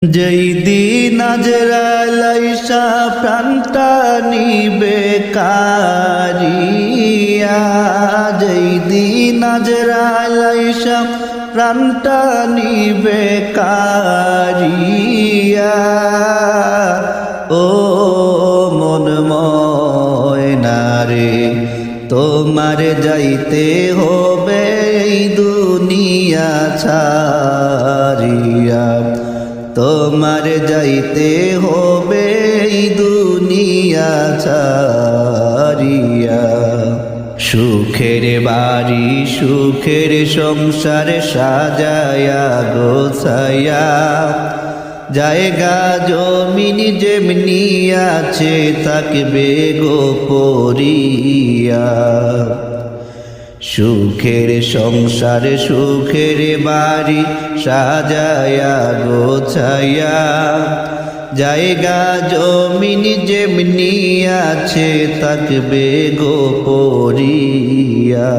যেই দিন আজরাইল আইসা প্রাণটা নিবে কারিয়া, যেই দিন আজরাইল আইসা প্রাণটা নিবে কারিয়া, ও মন ময়না রে তোমার যাইতে হবে এই দুনিয়া ছাড়িয়া, তোমার যাইতে হবে এই দুনিয়া ছাড়িয়া। সুখের বাড়ি সুখের সংসার সাজায়া গোছায়া, জায়গা জমিন যেমনি আছে থাকবে গো পরিয়া। সুখের সংসার সুখের বাড়ি সাজায়া গোছায়া, জায়গা জমিন যেমনি আছে থাকবে গো পরিয়া।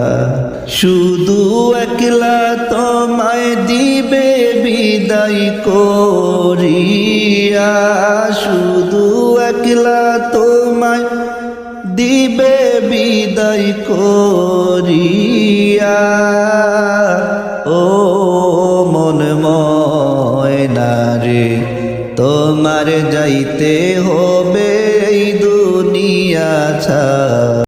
শুধু একলা তোমায় দিবে বিদায় করিয়া, শুধু একলা তোমায় দিবে বিদায় করিয়া, ও মন ময়না রে তোমার যাইতে হবে এই দুনিয়া ছাড়িয়া।